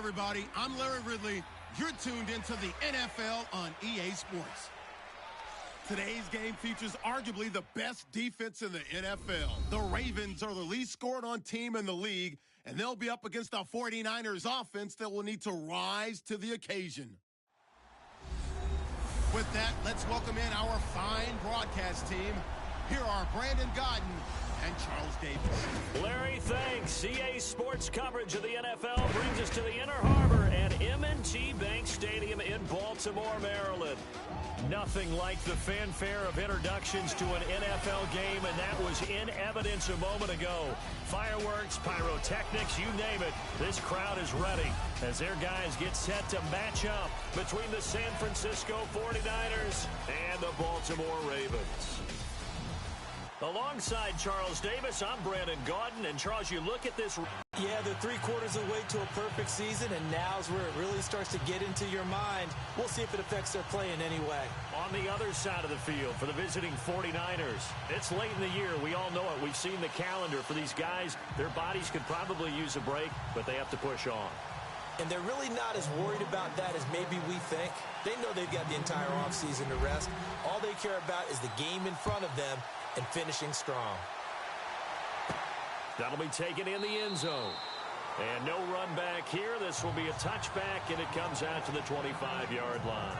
everybody. I'm Larry Ridley. You're tuned into the NFL on EA Sports. Today's game features arguably the best defense in the NFL. The Ravens are the least scored on team in the league, and they'll be up against the 49ers offense that will need to rise to the occasion. With that, let's welcome in our fine broadcast team. Here are Brandon Godden and Charles Davis. Larry, thanks. EA Sports coverage of the NFL brings us to the Inner Harbor at M&T Bank Stadium in Baltimore, Maryland. Nothing like the fanfare of introductions to an NFL game, and that was in evidence a moment ago. Fireworks, pyrotechnics, you name it. This crowd is ready as their guys get set to match up between the San Francisco 49ers and the Baltimore Ravens. Alongside Charles Davis, I'm Brandon Gaudin. And, Charles, you look at this. Yeah, they're 3/4 away to a perfect season, and now's where it really starts to get into your mind. We'll see if it affects their play in any way. On the other side of the field for the visiting 49ers, it's late in the year. We all know it. We've seen the calendar for these guys. Their bodies could probably use a break, but they have to push on. And they're really not as worried about that as maybe we think. They know they've got the entire offseason to rest. All they care about is the game in front of them and finishing strong. That'll be taken in the end zone. And no run back here. This will be a touchback, and it comes out to the 25-yard line.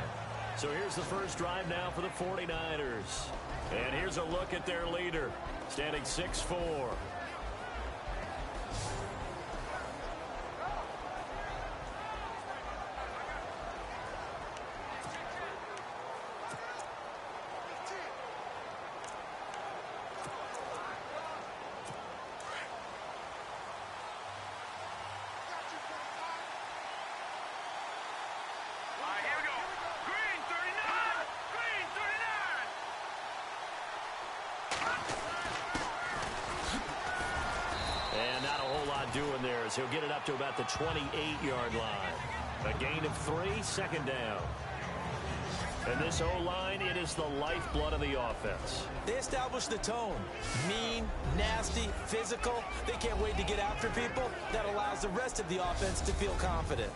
So here's the first drive now for the 49ers. And here's a look at their leader, standing 6'4". Doing there is he'll get it up to about the 28-yard line. A gain of 3, second down. And this O-line, it is the lifeblood of the offense. They established the tone. Mean, nasty, physical. They can't wait to get after people. That allows the rest of the offense to feel confident.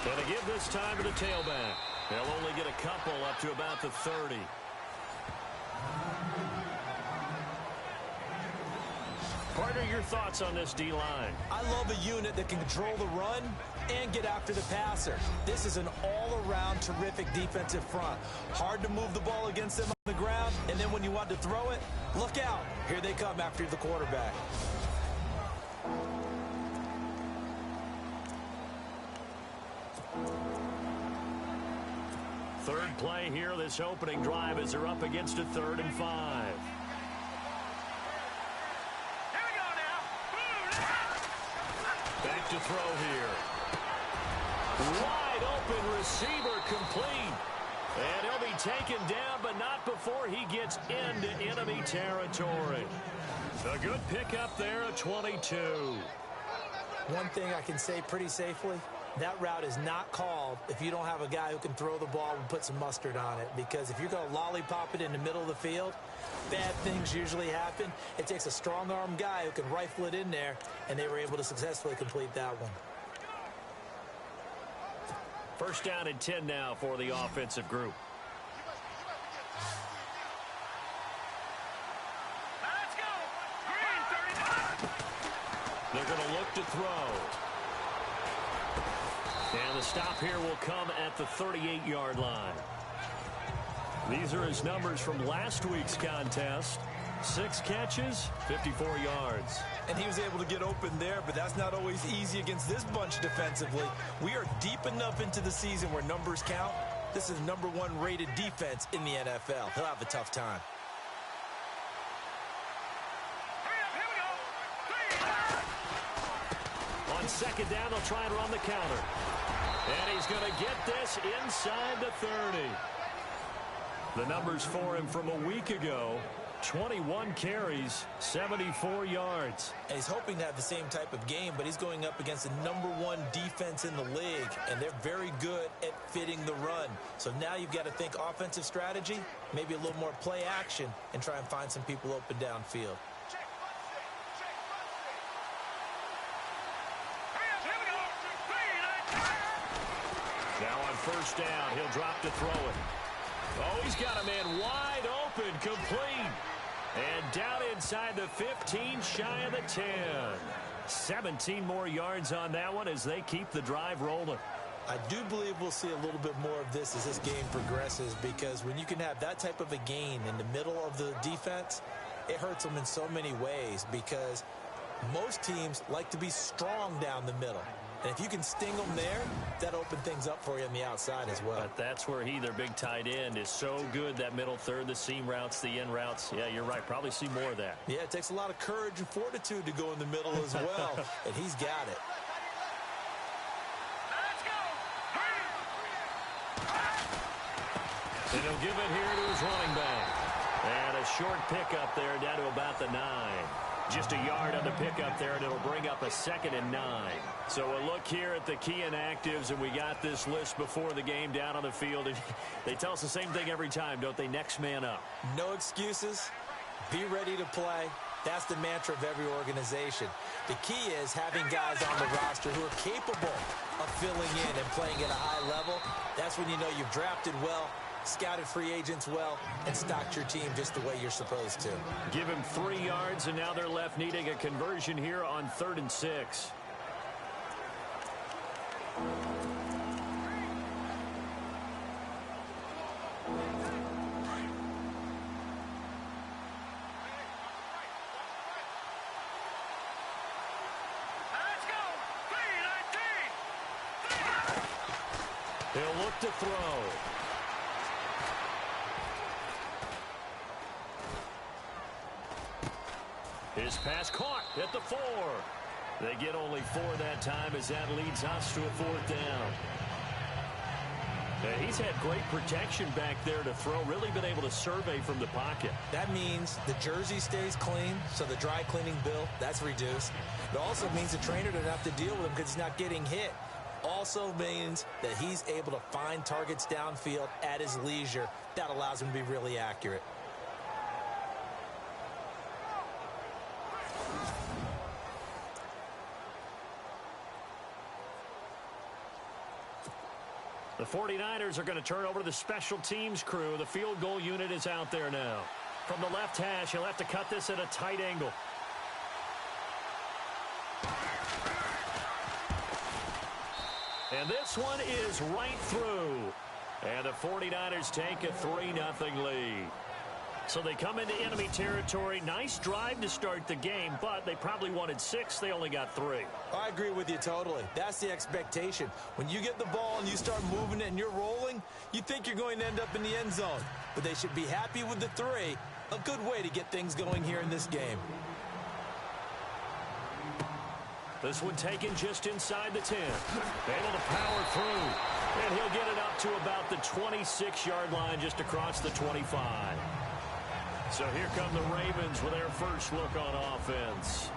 And to give this time to the tailback. They'll only get a couple up to about the 30. Partner, your thoughts on this D-line? I love a unit that can control the run and get after the passer. This is an all-around terrific defensive front. Hard to move the ball against them on the ground, and then when you want to throw it, look out. Here they come after the quarterback. Third play here, this opening drive as they're up against a 3rd and 5. Here we go now. Back to throw here. Wide open receiver complete. And he'll be taken down, but not before he gets into enemy territory. A good pickup there at 22. One thing I can say pretty safely, that route is not called if you don't have a guy who can throw the ball and put some mustard on it. Because if you're going to lollipop it in the middle of the field, bad things usually happen. It takes a strong-arm guy who can rifle it in there, and they were able to successfully complete that one. First down and 10 now for the offensive group. Let's go. Green 39. They're going to look to throw. And the stop here will come at the 38-yard line. These are his numbers from last week's contest. 6 catches, 54 yards. And he was able to get open there, but that's not always easy against this bunch defensively. We are deep enough into the season where numbers count. This is #1 rated defense in the NFL. He'll have a tough time. On second down, they'll try and run the counter. And he's going to get this inside the 30. The numbers for him from a week ago, 21 carries, 74 yards. And he's hoping to have the same type of game, but he's going up against the #1 defense in the league, and they're very good at fitting the run. So now you've got to think offensive strategy, maybe a little more play action, and try and find some people open downfield. Now on first down, he'll drop to throw it. Oh, he's got a man wide open, complete. And down inside the 15, shy of the 10. 17 more yards on that one as they keep the drive rolling. I do believe we'll see a little bit more of this as this game progresses, because when you can have that type of a gain in the middle of the defense, it hurts them in so many ways, because most teams like to be strong down the middle. And if you can sting them there, that opens things up for you on the outside as well. But that's where their big tight end, is so good, that middle third, the seam routes, the in routes. Yeah, you're right. Probably see more of that. Yeah, it takes a lot of courage and fortitude to go in the middle as well, and he's got it. And he'll give it here to his running back. And a short pickup there down to about the 9. Just a yard on the pickup there, and it'll bring up a 2nd and 9. So a look here at the key inactives, and we got this list before the game down on the field. And they tell us the same thing every time, don't they? Next man up. No excuses. Be ready to play. That's the mantra of every organization. The key is having guys on the roster who are capable of filling in and playing at a high level. That's when you know you've drafted well, scouted free agents well, and stocked your team just the way you're supposed to. Give him 3 yards, and now they're left needing a conversion here on 3rd and 6. He'll look to throw. His pass caught at the 4. They get only 4 that time as that leads us to a 4th down. He's had great protection back there to throw, really been able to survey from the pocket. That means the jersey stays clean, so the dry cleaning bill, that's reduced. It also means the trainer doesn't have to deal with him because he's not getting hit. Also means that he's able to find targets downfield at his leisure. That allows him to be really accurate. The 49ers are going to turn over to the special teams crew. The field goal unit is out there now. From the left hash, he'll have to cut this at a tight angle. And this one is right through. And the 49ers take a 3-0 lead. So they come into enemy territory. Nice drive to start the game, but they probably wanted 6. They only got 3. I agree with you totally. That's the expectation. When you get the ball and you start moving it and you're rolling, you think you're going to end up in the end zone. But they should be happy with the 3. A good way to get things going here in this game. This one taken just inside the 10. Able to power through. And he'll get it up to about the 26-yard line, just across the 25. So here come the Ravens with their first look on offense.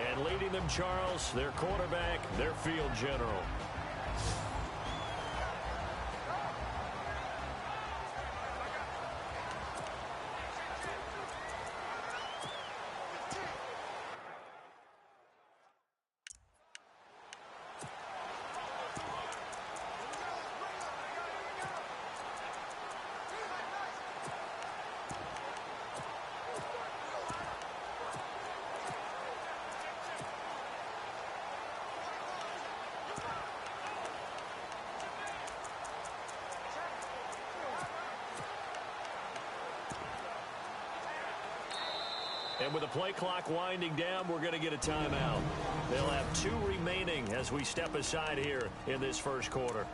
And leading them, Charles, their quarterback, their field general. And with the play clock winding down, we're going to get a timeout. They'll have 2 remaining as we step aside here in this first quarter.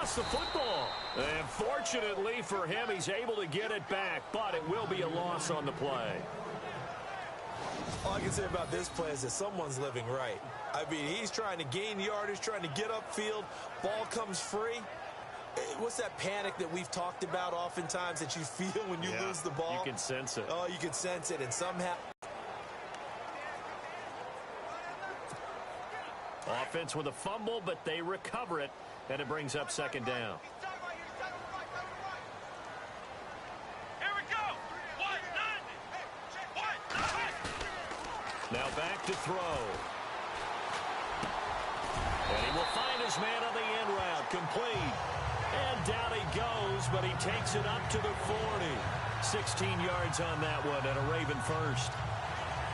lost the football. And fortunately for him, he's able to get it back, but it will be a loss on the play. All I can say about this play is that someone's living right. I mean, he's trying to gain yardage, trying to get upfield. Ball comes free. What's that panic that we've talked about oftentimes that you feel when you lose the ball? You can sense it. Oh, you can sense it, and somehow... Offense with a fumble, but they recover it, and it brings up second down. Here we go. Now back to throw. And he will find his man on the end route. Complete. And down he goes, but he takes it up to the 40. 16 yards on that one, and a Raven first.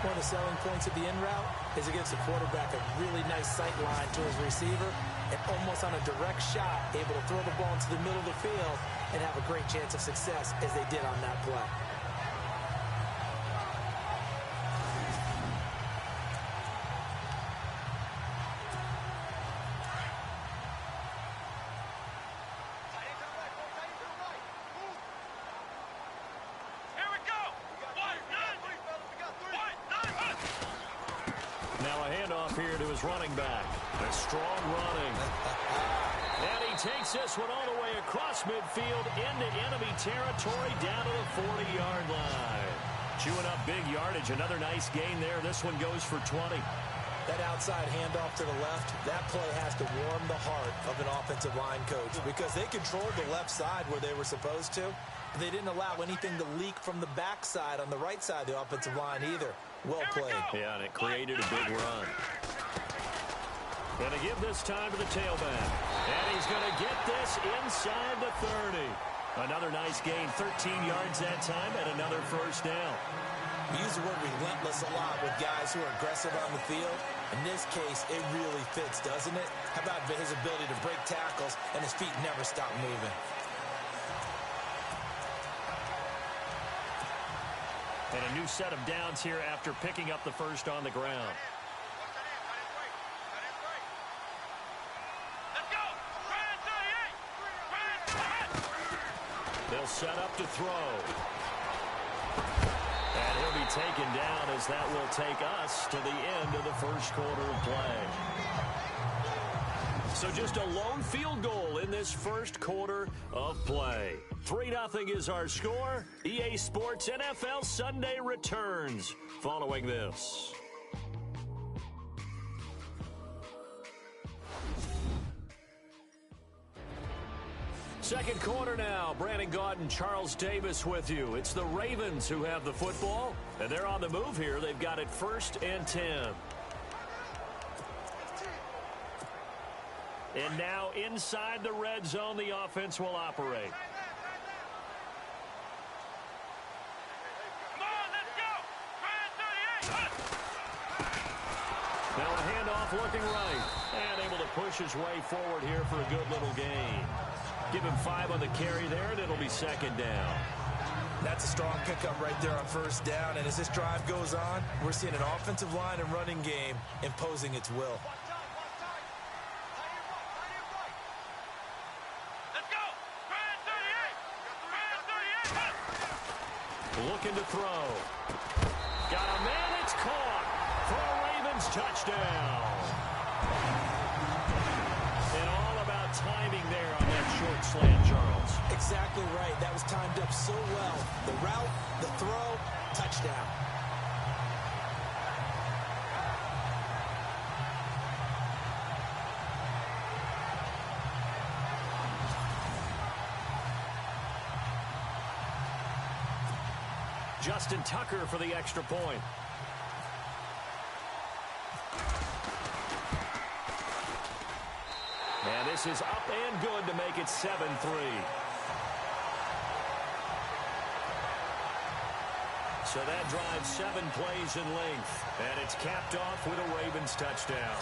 One of the selling points of the in route is it gives the quarterback a really nice sight line to his receiver, and almost on a direct shot, able to throw the ball into the middle of the field and have a great chance of success as they did on that play. Running back. A strong running. And he takes this one all the way across midfield into enemy territory down to the 40-yard line. Chewing up big yardage. Another nice gain there. This one goes for 20. That outside handoff to the left, that play has to warm the heart of an offensive line coach because they controlled the left side where they were supposed to. They didn't allow anything to leak from the backside on the right side of the offensive line either. Well played. Yeah, and it created a big run. Going to give this time to the tailback. And he's going to get this inside the 30. Another nice gain, 13 yards that time, and another first down. We use the word relentless a lot with guys who are aggressive on the field. In this case, it really fits, doesn't it? How about his ability to break tackles and his feet never stop moving? And a new set of downs here after picking up the first on the ground. They'll set up to throw. And he'll be taken down as that will take us to the end of the first quarter of play. So just a lone field goal in this first quarter of play. 3-0 is our score. EA Sports NFL Sunday returns following this. Second quarter now. Brandon Gaunt and Charles Davis with you. It's the Ravens who have the football, and they're on the move here. They've got it 1st and 10. And now inside the red zone, the offense will operate. Come on, let's go. Now a handoff looking right. And able to push his way forward here for a good little gain. Give him 5 on the carry there, and it'll be second down. That's a strong pickup right there on first down. And as this drive goes on, we're seeing an offensive line and running game imposing its will. Let's go. Brand 38. Looking to throw. Got a man, it's caught for a Ravens touchdown. And all about timing there on that short slant, Charles. Exactly right. That was timed up so well. The route, the throw, touchdown. Justin Tucker for the extra point. And this is up and good to make it 7-3. So that drives 7 plays in length. And it's capped off with a Ravens touchdown.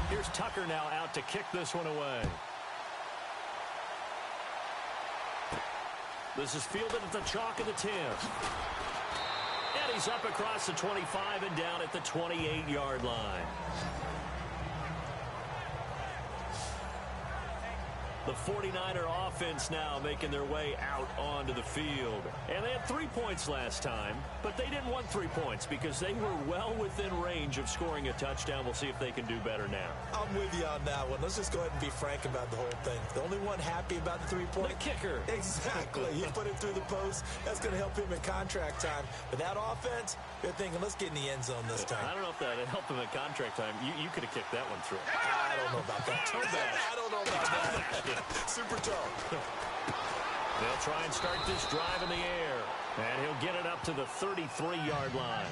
Here's Tucker now out to kick this one away. This is fielded at the chalk of the 10. And he's up across the 25 and down at the 28-yard line. The 49er offense now making their way out onto the field. And they had 3 points last time, but they didn't want 3 points because they were well within range of scoring a touchdown. We'll see if they can do better now. I'm with you on that one. Let's just go ahead and be frank about the whole thing. The only one happy about the 3-point. The kicker. Exactly. He put it through the post. That's going to help him in contract time. But that offense, they're thinking, let's get in the end zone this time. I don't know if that helped him in contract time. You could have kicked that one through. I don't know about that. I don't know about that. Super tall. They'll try and start this drive in the air. And he'll get it up to the 33-yard line.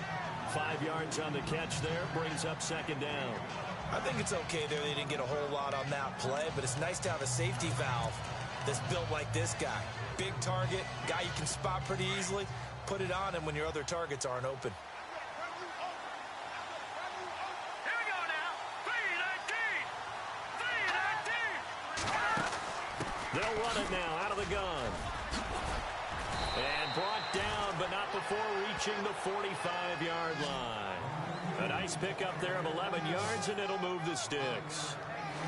5 yards on the catch there. Brings up second down. I think it's okay there. They didn't get a whole lot on that play, but it's nice to have a safety valve that's built like this guy. Big target, guy you can spot pretty easily. Put it on him when your other targets aren't open. They'll run it now out of the gun. And brought down, but not before reaching the 45-yard line. A nice pickup there of 11 yards, and it'll move the sticks.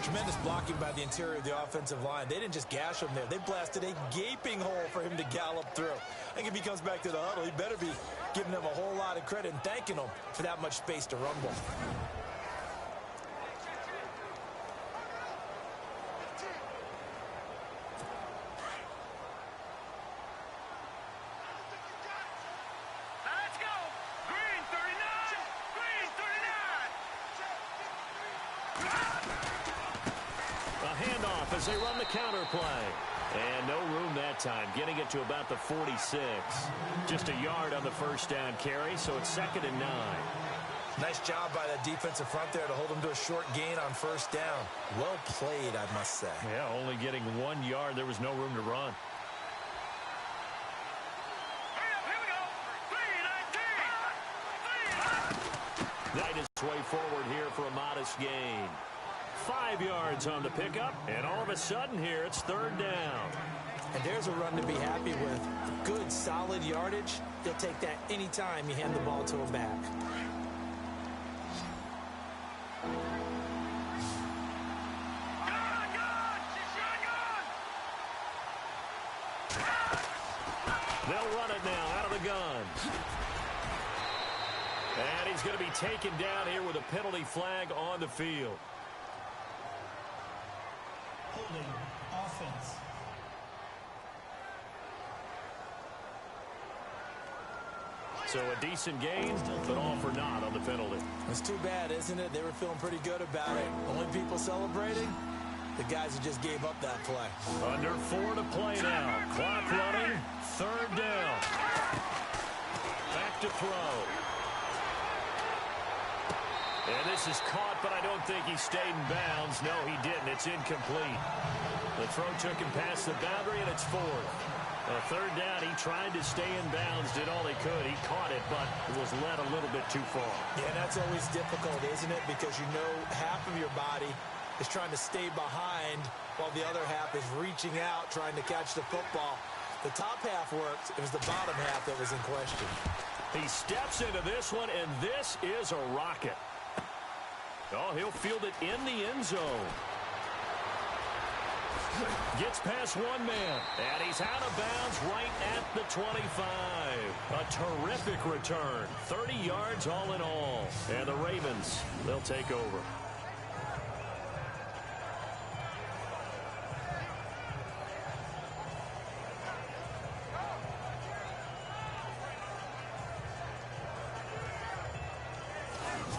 Tremendous blocking by the interior of the offensive line. They didn't just gash him there. They blasted a gaping hole for him to gallop through. I think if he comes back to the huddle, he better be giving them a whole lot of credit and thanking them for that much space to rumble. As they run the counter play. And no room that time, getting it to about the 46. Just a yard on the first down carry, so it's 2nd and 9. Nice job by that defensive front there to hold them to a short gain on first down. Well played, I must say. Yeah, only getting 1 yard. There was no room to run. Right his way forward here for a modest gain. 5 yards on the pickup, and all of a sudden here, it's 3rd down. And there's a run to be happy with. Good, solid yardage. They'll take that anytime you hand the ball to him back. They'll run it now out of the gun. And he's going to be taken down here with a penalty flag on the field. Offense. So a decent gain, but all for naught on the penalty. It's too bad, isn't it? They were feeling pretty good about it. Only people celebrating, the guys who just gave up that play. Under 4 to play now. Clock running. 3rd down. Back to throw. And this is caught, but I don't think he stayed in bounds. No, he didn't. It's incomplete. The throw took him past the boundary, and it's 4th. 3rd down, he tried to stay in bounds, did all he could. He caught it, but it was led a little bit too far. Yeah, that's always difficult, isn't it? Because you know half of your body is trying to stay behind while the other half is reaching out, trying to catch the football. The top half worked. It was the bottom half that was in question. He steps into this one, and this is a rocket. Oh, he'll field it in the end zone. Gets past one man, and he's out of bounds right at the 25. A terrific return. 30 yards all in all. And the Ravens, they'll take over.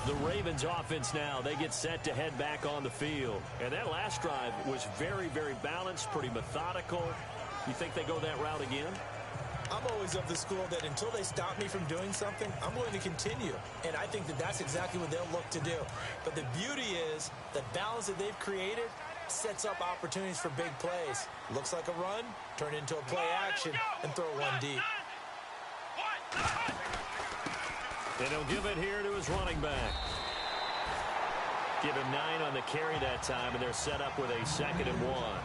The Ravens offense now, they get set to head back on the field. And that last drive was very, very balanced, pretty methodical. You think they go that route again? I'm always of the school that until they stop me from doing something, I'm going to continue. And I think that that's exactly what they'll look to do. But the beauty is the balance that they've created sets up opportunities for big plays. Looks like a run, turn into a play action, and throw one deep. And he'll give it here to his running back. Give him 9 on the carry that time, and they're set up with a 2nd and 1.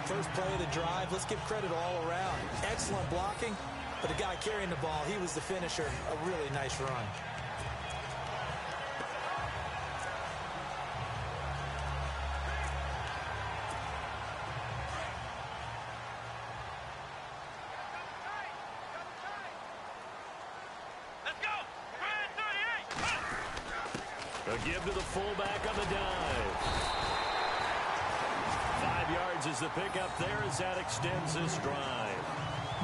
First play of the drive, let's give credit all around. Excellent blocking, but the guy carrying the ball, he was the finisher. A really nice run. Let's go. Grand 38. A give to the fullback on the dive. 5 yards is the pickup there as that extends this drive.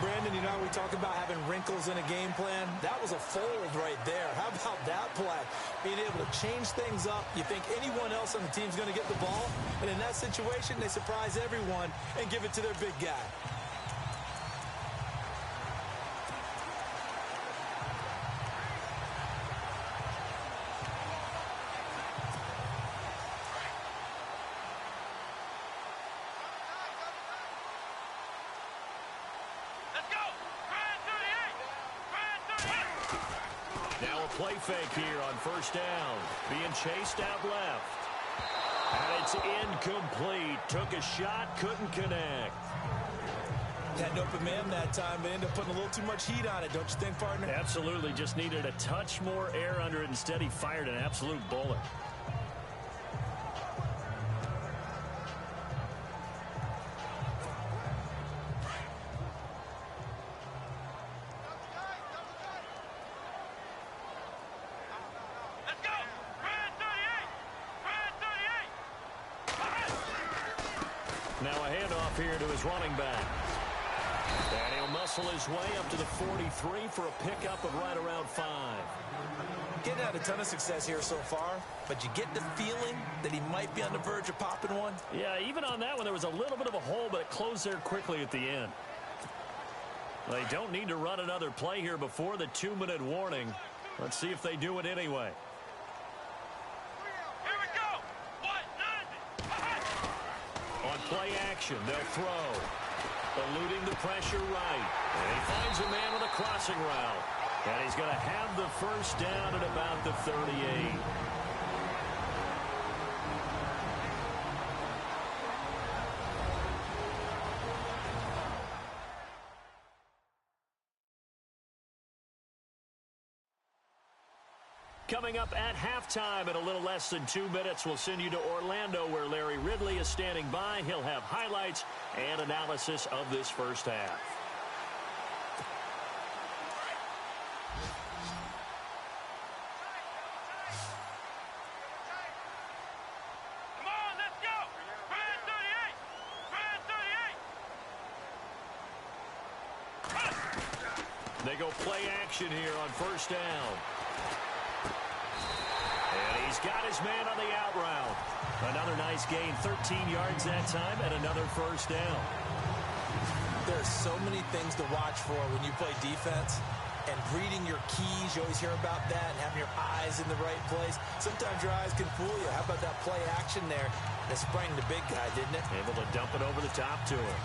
Brandon, you know, we talk about having wrinkles in a game plan. That was a fold right there. How about that play? Being able to change things up. You think anyone else on the team's going to get the ball, and in that situation, they surprise everyone and give it to their big guy. Let's go. Grand 38. Grand 38. Now a play fake here on first down. Being chased out left. And it's incomplete. Took a shot, couldn't connect. Had an open man that time, but ended up putting a little too much heat on it, don't you think, partner? Absolutely. Just needed a touch more air under it. Instead, he fired an absolute bullet. Let's go. Grand 38. Grand 38. Now a handoff here to his running back. And he'll muscle his way up to the 43 for a pickup of right around 5. Getting had a ton of success here so far, but you get the feeling that he might be on the verge of popping one. Yeah, even on that one, there was a little bit of a hole, but it closed there quickly at the end. They don't need to run another play here before the 2-minute warning. Let's see if they do it anyway. Here we go. What? Nothing. On play action, they'll throw. Eluding the pressure right. And he finds a man with a crossing route. And he's going to have the first down at about the 38. Coming up at halftime in a little less than 2 minutes, we'll send you to Orlando where Larry Ridley is standing by. He'll have highlights and analysis of this first half. Come on, let's go. Grand 38. Grand 38. They go play action here on first down. And he's got his man on the out route. Another nice gain, 13 yards that time, and another first down. There's so many things to watch for when you play defense. And reading your keys, you always hear about that, and having your eyes in the right place. Sometimes your eyes can fool you. How about that play action there? That sprang the big guy, didn't it? Able to dump it over the top to him.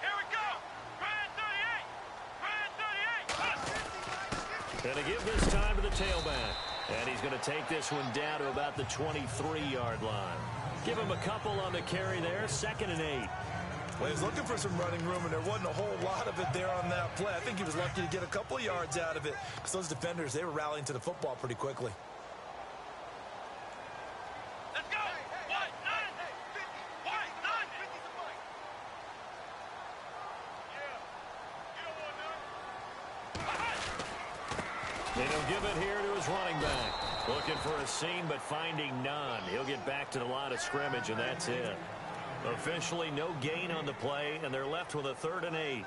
Here we go. Grand 38. Grand 38. And to give this time to the tailback. And he's going to take this one down to about the 23-yard line. Give him a couple on the carry there, 2nd and 8. Well, he was looking for some running room, and there wasn't a whole lot of it there on that play. I think he was lucky to get a couple of yards out of it because those defenders, they were rallying to the football pretty quickly. Let's go. What? Nothing. What? Nothing. They don't give it here to his running back. Looking for a seam, but finding none. He'll get back to the line of scrimmage, and that's it. Officially no gain on the play, and they're left with a 3rd and 8.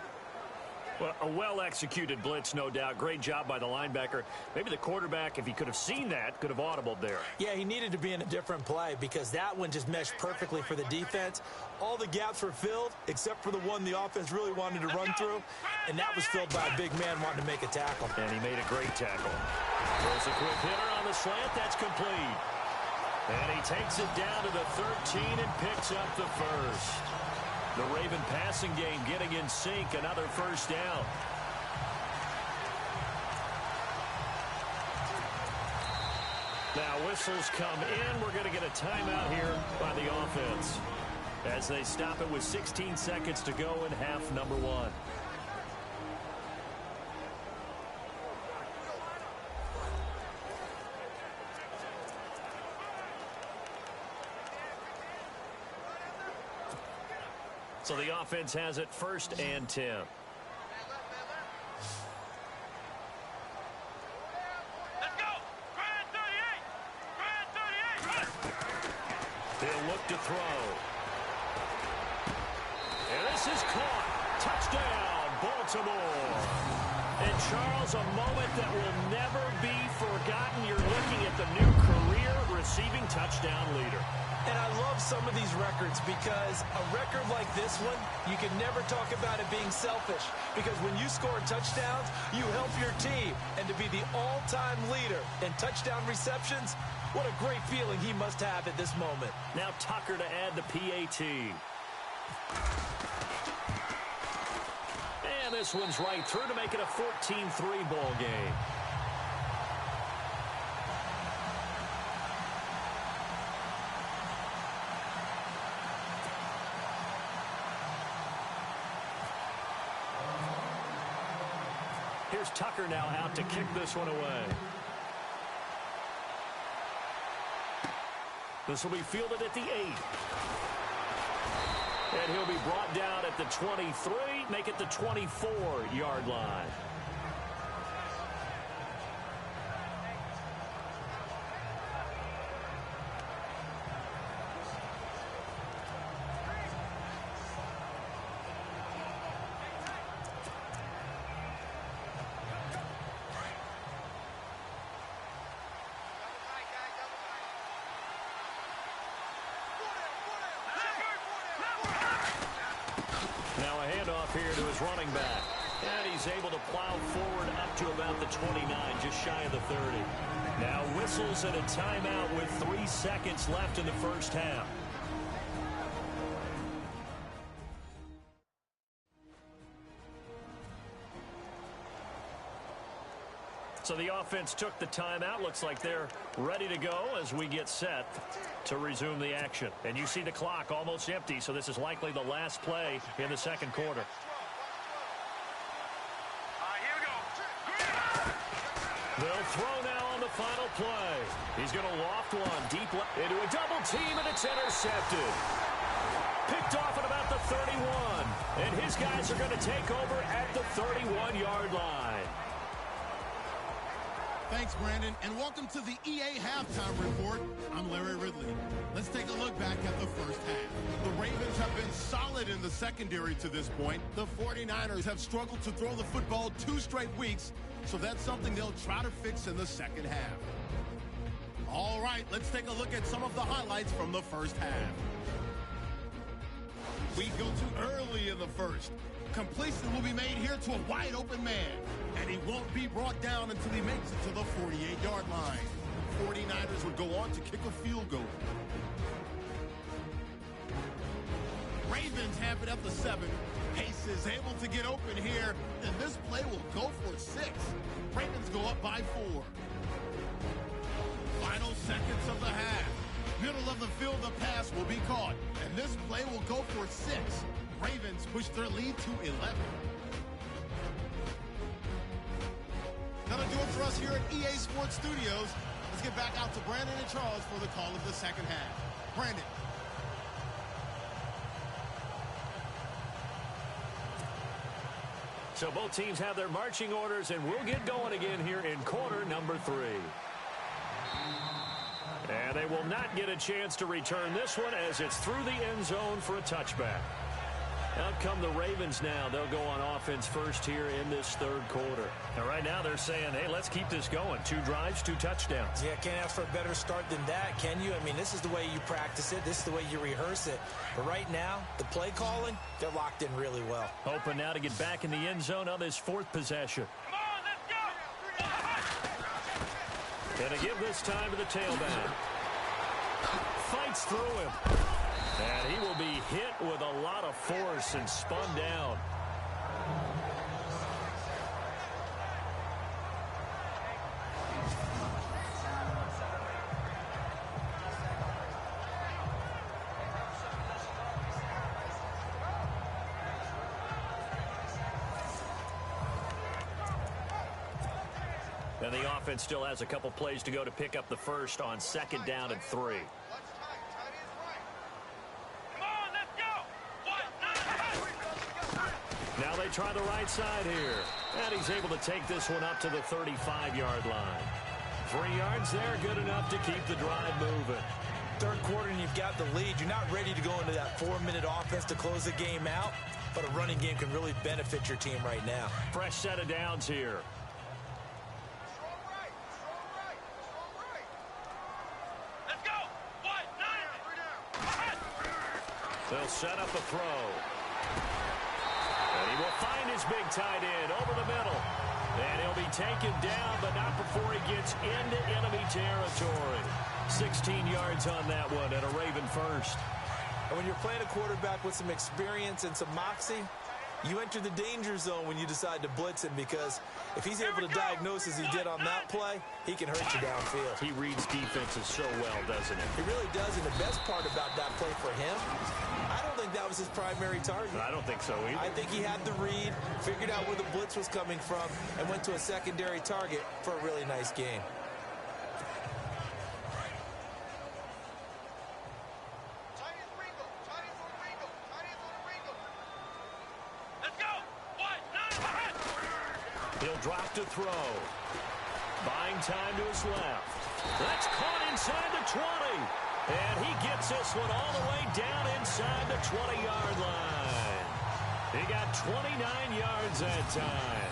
Well, a well-executed blitz, no doubt. Great job by the linebacker. Maybe the quarterback, if he could have seen that, could have audibled there. Yeah, he needed to be in a different play because that one just meshed perfectly for the defense. All the gaps were filled except for the one the offense really wanted to run through, and that was filled by a big man wanting to make a tackle. And he made a great tackle. Throws a quick hitter on the slant. That's complete. And he takes it down to the 13 and picks up the first. The Raven passing game getting in sync. Another first down. Now whistles come in. We're going to get a timeout here by the offense as they stop it with 16 seconds to go in half number one. So the offense has it 1st and 10. Let's go. Grand 38. Grand 38. They'll look to throw. And this is caught. Touchdown, Baltimore. And Charles, a moment that will never be forgotten. You're looking at the new career receiving touchdown leader. And I love some of these records because a record like this one, you can never talk about it being selfish. Because when you score touchdowns, you help your team. And to be the all-time leader in touchdown receptions, what a great feeling he must have at this moment. Now Tucker to add the PAT. And this one's right through to make it a 14-3 ball game. Here's Tucker now out to kick this one away. This will be fielded at the 8. And he'll be brought down at the 23, make it the 24-yard line. Here to his running back. And he's able to plow forward up to about the 29, just shy of the 30. Now whistles at a timeout with 3 seconds left in the first half. So the offense took the timeout. Looks like they're ready to go as we get set to resume the action. And you see the clock almost empty, so this is likely the last play in the second quarter. Here we go. They'll throw now on the final play. He's going to loft one deep into a double team, and it's intercepted. Picked off at about the 31. And his guys are going to take over at the 31-yard line. Thanks, Brandon, and welcome to the EA Halftime Report. I'm Larry Ridley. Let's take a look back at the first half. The Ravens have been solid in the secondary to this point. The 49ers have struggled to throw the football 2 straight weeks, so that's something they'll try to fix in the second half. All right, let's take a look at some of the highlights from the first half. We go too early in the first. Completion will be made here to a wide-open man, and he won't be brought down until he makes it to the 48-yard line. 49ers would go on to kick a field goal. Ravens have it at the 7. Pace is able to get open here, and this play will go for 6. Ravens go up by 4. Final seconds of the half. Middle of the field, the pass will be caught, and this play will go for 6. Ravens push their lead to 11. That'll do it for us here at EA Sports Studios. Let's get back out to Brandon and Charles for the call of the second half. Brandon. So both teams have their marching orders, and we'll get going again here in quarter number 3. And they will not get a chance to return this one as it's through the end zone for a touchback. Out come the Ravens now. They'll go on offense first here in this third quarter. And right now they're saying, hey, let's keep this going. 2 drives, 2 touchdowns. Yeah, can't ask for a better start than that, can you? I mean, this is the way you practice it. This is the way you rehearse it. But right now, the play calling, they're locked in really well. Hoping now to get back in the end zone on this 4th possession. Come on, let's go. And to give this time to the tailback. Fights through him. And he will be hit with a lot of force and spun down. And the offense still has a couple plays to go to pick up the first on 2nd down and 3. Now they try the right side here. And he's able to take this one up to the 35-yard line. 3 yards there, good enough to keep the drive moving. Third quarter and you've got the lead. You're not ready to go into that 4-minute offense to close the game out. But a running game can really benefit your team right now. Fresh set of downs here. They'll set up a throw. And he will find his big tight end over the middle. And he'll be taken down, but not before he gets into enemy territory. 16 yards on that one and a Raven first. And when you're playing a quarterback with some experience and some moxie, you enter the danger zone when you decide to blitz him, because if he's able to diagnose as he did on that play, he can hurt you downfield. He reads defenses so well, doesn't he? He really does, and the best part about that play for him, I don't think that was his primary target. I don't think so either. I think he had the read, figured out where the blitz was coming from, and went to a secondary target for a really nice game. He'll drop to throw. Buying time to his left. That's caught inside the 20. And he gets this one all the way down inside the 20-yard line. He got 29 yards that time.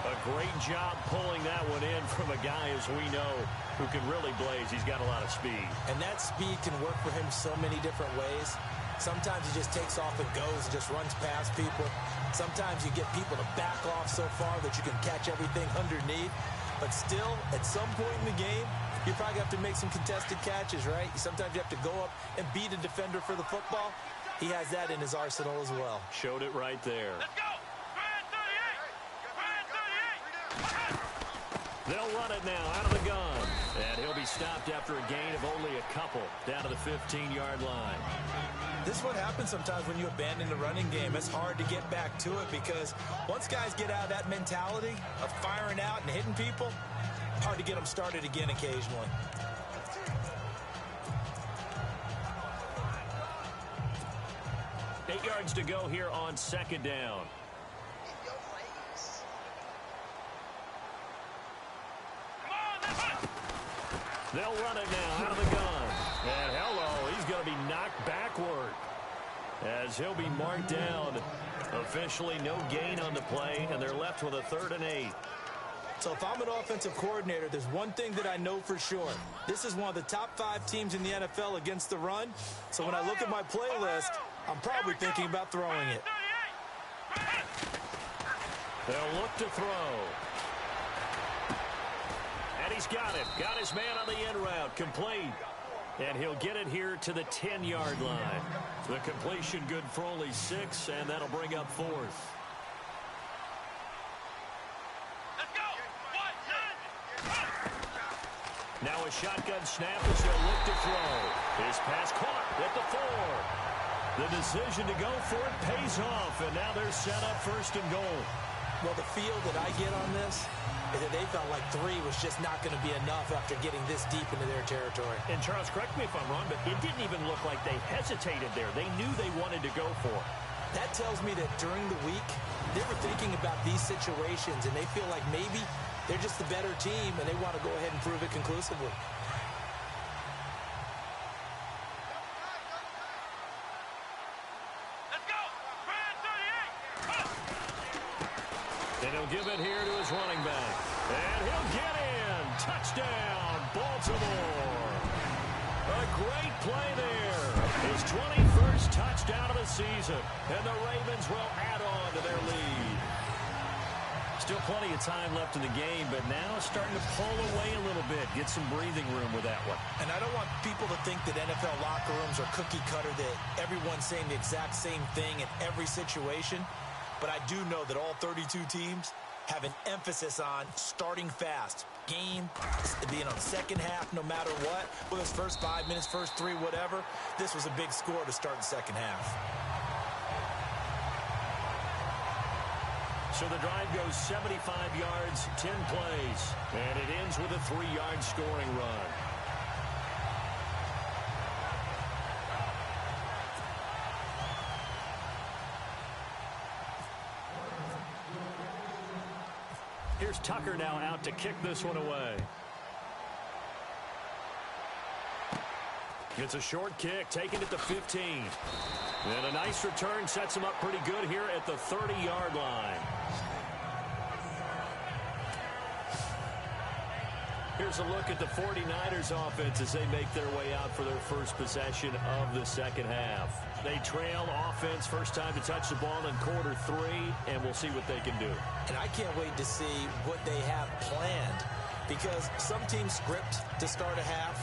A great job pulling that one in from a guy, as we know, who can really blaze. He's got a lot of speed. And that speed can work for him so many different ways. Sometimes he just takes off and goes and just runs past people. Sometimes you get people to back off so far that you can catch everything underneath. But still, at some point in the game, you probably have to make some contested catches, right? Sometimes you have to go up and beat a defender for the football. He has that in his arsenal as well. Showed it right there. Let's go! Brand 38! They'll run it now out of the gun. And he'll be stopped after a gain of only a couple down to the 15-yard line. This is what happens sometimes when you abandon the running game. It's hard to get back to it, because once guys get out of that mentality of firing out and hitting people, hard to get them started again occasionally. Eight yards to go here on 2nd down. They'll run it now out of the gun. And hello, he's going to be knocked backward as he'll be marked down. Officially no gain on the play, and they're left with a 3rd and 8. So if I'm an offensive coordinator, there's one thing that I know for sure. This is one of the top 5 teams in the NFL against the run. So when I look at my playlist, I'm probably thinking about throwing it. They'll look to throw. And he's got it. Got his man on the in route. Complete. And he'll get it here to the 10-yard line. The completion good for only 6, and that'll bring up 4th. Let's go! Now a shotgun snap as they'll look to throw. His pass caught at the 4. The decision to go for it pays off, and now they're set up 1st and goal. Well, the feel that I get on this is that they felt like 3 was just not going to be enough after getting this deep into their territory. And Charles, correct me if I'm wrong, but it didn't even look like they hesitated there. They knew they wanted to go for it. That tells me that during the week, they were thinking about these situations, and they feel like maybe they're just the better team, and they want to go ahead and prove it conclusively. Let's go! Brand 38! And he'll give it here to his running back. And he'll get in. Touchdown, Baltimore. A great play there. His 21st touchdown of the season. And the Ravens will add on to their lead. Still plenty of time left in the game, but now starting to pull away a little bit. Get some breathing room with that one. And I don't want people to think that NFL locker rooms are cookie cutter, that everyone's saying the exact same thing in every situation. But I do know that all 32 teams have an emphasis on starting fast. Game, being on the second half, no matter what. Whether it's first 5 minutes, first 3, whatever. This was a big score to start the second half. So the drive goes 75 yards, 10 plays. And it ends with a 3-yard scoring run. Here's Tucker now out to kick this one away. It's a short kick, taking it to 15. And a nice return sets him up pretty good here at the 30-yard line. Here's a look at the 49ers offense as they make their way out for their first possession of the second half. They trail offense, first time to touch the ball in quarter 3, and we'll see what they can do. And I can't wait to see what they have planned, because some teams script to start a half.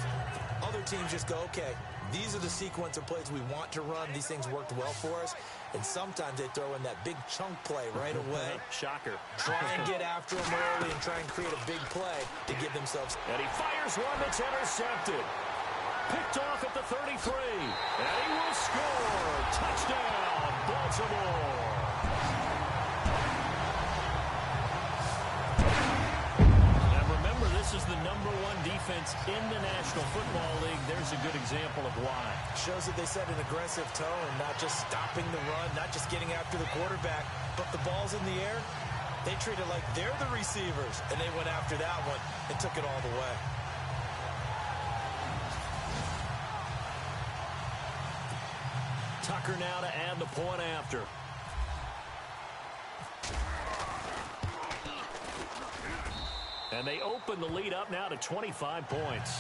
Other teams just go, okay, these are the sequence of plays we want to run. These things worked well for us. And sometimes they throw in that big chunk play right away. Shocker. Try and get after them early and try and create a big play to give themselves. And he fires one that's intercepted. Picked off at the 33. And he will score. Touchdown, Baltimore. This is the #1 defense in the National Football League. There's a good example of why. Shows that they set an aggressive tone, not just stopping the run, not just getting after the quarterback, but the ball's in the air. They treat it like they're the receivers, and they went after that one and took it all the way. Tucker now to add the point after. And they open the lead up now to 25 points.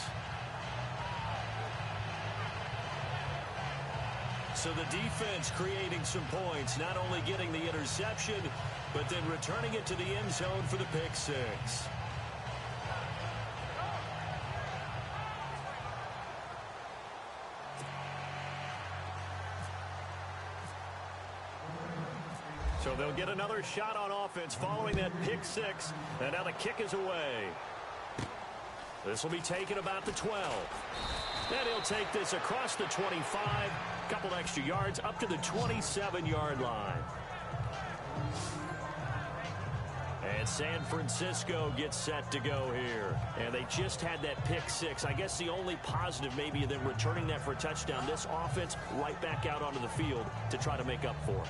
So the defense creating some points, not only getting the interception, but then returning it to the end zone for the pick six. So they'll get another shot on offense following that pick six. And now the kick is away. This will be taken about the 12. And he'll take this across the 25. A couple extra yards up to the 27-yard line. And San Francisco gets set to go here. And they just had that pick six. I guess the only positive maybe of them returning that for a touchdown. This offense right back out onto the field to try to make up for it.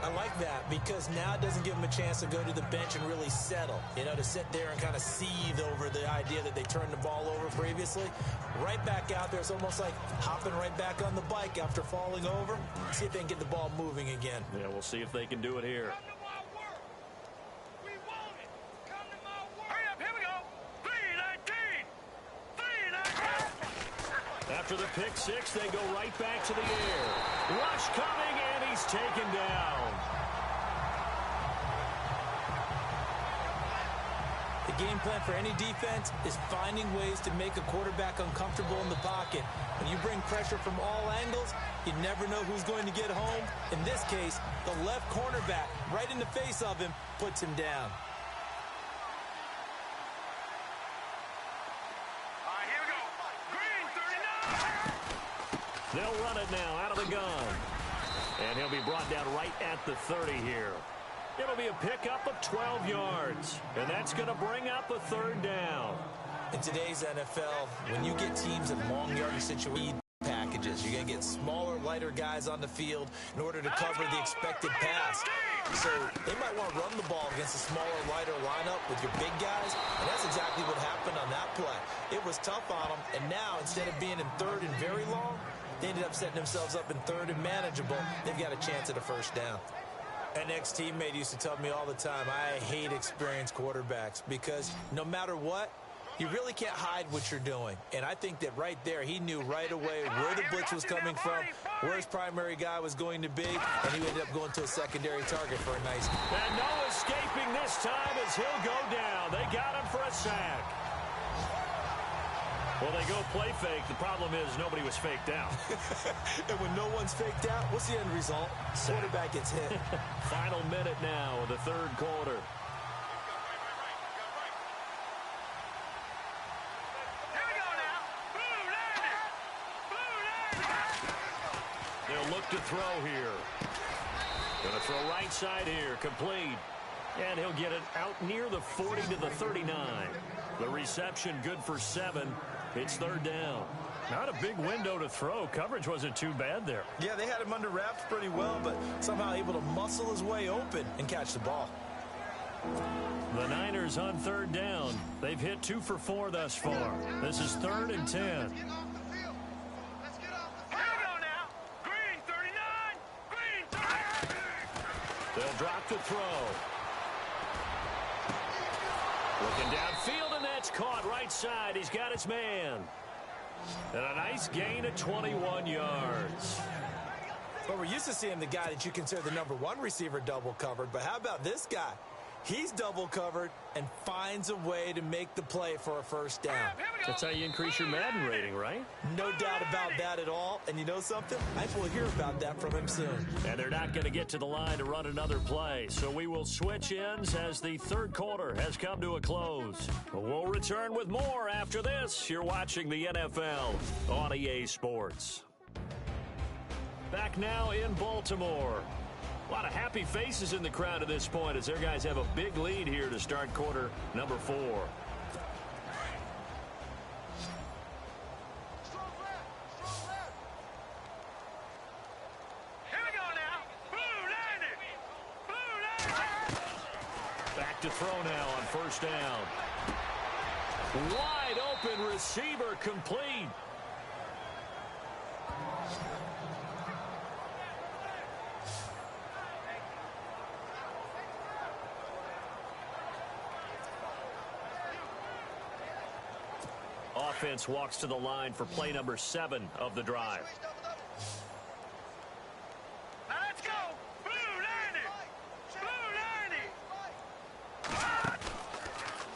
I like that, because now it doesn't give them a chance to go to the bench and really settle. You know, to sit there and kind of seethe over the idea that they turned the ball over previously. Right back out there, it's almost like hopping right back on the bike after falling over. See if they can get the ball moving again. Yeah, we'll see if they can do it here. After the pick six, they go right back to the air. Rush coming, and he's taken down. The game plan for any defense is finding ways to make a quarterback uncomfortable in the pocket. When you bring pressure from all angles, you never know who's going to get home. In this case, the left cornerback, right in the face of him, puts him down. They'll run it now out of the gun. And he'll be brought down right at the 30 here. It'll be a pickup of 12 yards. And that's going to bring up a third down. In today's NFL, when you get teams in long yardage situations, packages, you're going to get smaller, lighter guys on the field in order to cover the expected pass. So they might want to run the ball against a smaller, lighter lineup with your big guys, and that's exactly what happened on that play. It was tough on them, and now instead of being in third and very long, they ended up setting themselves up in third and manageable. They've got a chance at a first down. An ex-teammate used to tell me all the time, I hate experienced quarterbacks, because no matter what, You really can't hide what you're doing. And I think that right there, he knew right away where the blitz was coming from, where his primary guy was going to be, and he ended up going to a secondary target for a nice. And no escaping this time as he'll go down. They got him for a sack. Well, they go play fake. The problem is nobody was faked out. And when no one's faked out, what's the end result? Quarterback gets hit. Final minute now of the third quarter. They'll look to throw here. Going to throw right side here. Complete. And he'll get it out near the 40 to the 39. The reception good for 7. It's third down. Not a big window to throw. Coverage wasn't too bad there. Yeah, they had him under wraps pretty well, but somehow able to muscle his way open and catch the ball. The Niners on third down. They've hit 2 for 4 thus far. This is 3rd and 10. They'll drop to throw. Looking downfield, and that's caught right side. He's got his man. And a nice gain of 21 yards. Well, we're used to seeing the guy that you consider the #1 receiver double covered, but how about this guy? He's double covered and finds a way to make the play for a first down. That's how you increase your Madden rating, right? No doubt about that at all. And you know something? I think we'll hear about that from him soon. And they're not going to get to the line to run another play. So we will switch ends as the third quarter has come to a close. We'll return with more after this. You're watching the NFL on EA Sports. Back now in Baltimore. A lot of happy faces in the crowd at this point as their guys have a big lead here to start quarter number 4. Back to throw now on first down. Wide open receiver complete. Offense walks to the line for play number 7 of the drive. Let's go! Blue 90!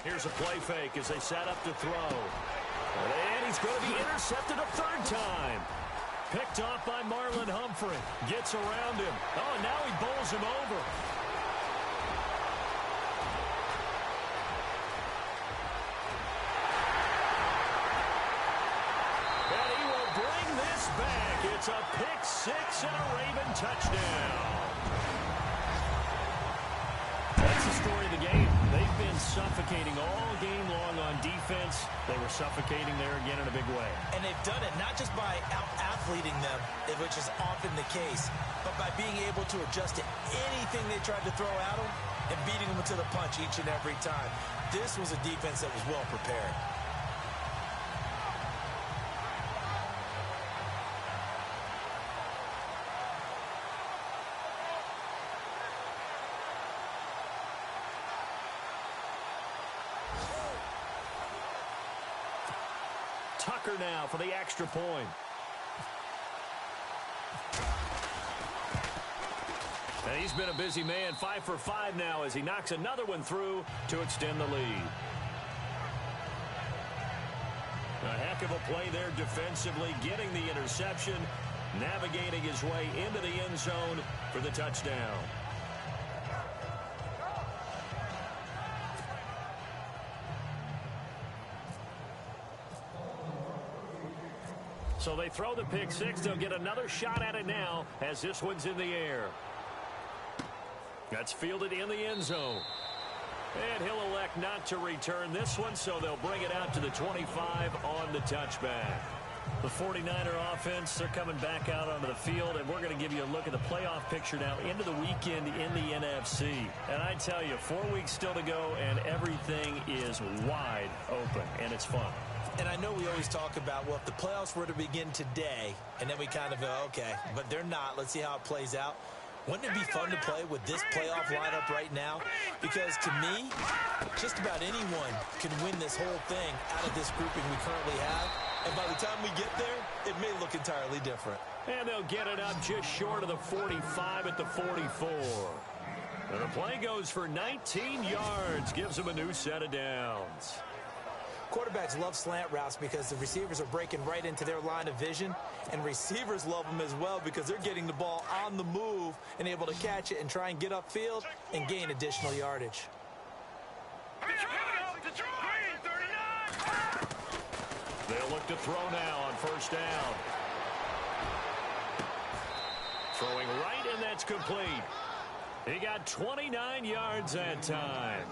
Here's a play fake as they set up to throw. And he's going to be intercepted a third time. Picked off by Marlon Humphrey. Gets around him. Oh, and now he bowls him over. It's a pick 6 and a Raven touchdown. That's the story of the game. They've been suffocating all game long on defense. They were suffocating there again in a big way. And they've done it not just by out-athleting them, which is often the case, but by being able to adjust to anything they tried to throw at them and beating them to the punch each and every time. This was a defense that was well prepared. Tucker now for the extra point. And he's been a busy man, 5 for 5 now as he knocks another one through to extend the lead. A heck of a play there defensively, getting the interception, navigating his way into the end zone for the touchdown. So they throw the pick 6. They'll get another shot at it now as this one's in the air. That's fielded in the end zone. And he'll elect not to return this one, so they'll bring it out to the 25 on the touchback. The 49er offense, they're coming back out onto the field, and we're going to give you a look at the playoff picture now into the weekend in the NFC. And I tell you, 4 weeks still to go, and everything is wide open, and it's fun. And I know we always talk about, well, if the playoffs were to begin today, and then we kind of go, okay, but they're not. Let's see how it plays out. Wouldn't it be fun to play with this playoff lineup right now? Because to me, just about anyone can win this whole thing out of this grouping we currently have. And by the time we get there, it may look entirely different. And they'll get it up just short of the 45 at the 44. And the play goes for 19 yards, gives them a new set of downs. Quarterbacks love slant routes because the receivers are breaking right into their line of vision, and receivers love them as well because they're getting the ball on the move and able to catch it and try and get upfield and gain additional yardage. They'll look to throw now on first down. Throwing right, and that's complete. He got 29 yards that time.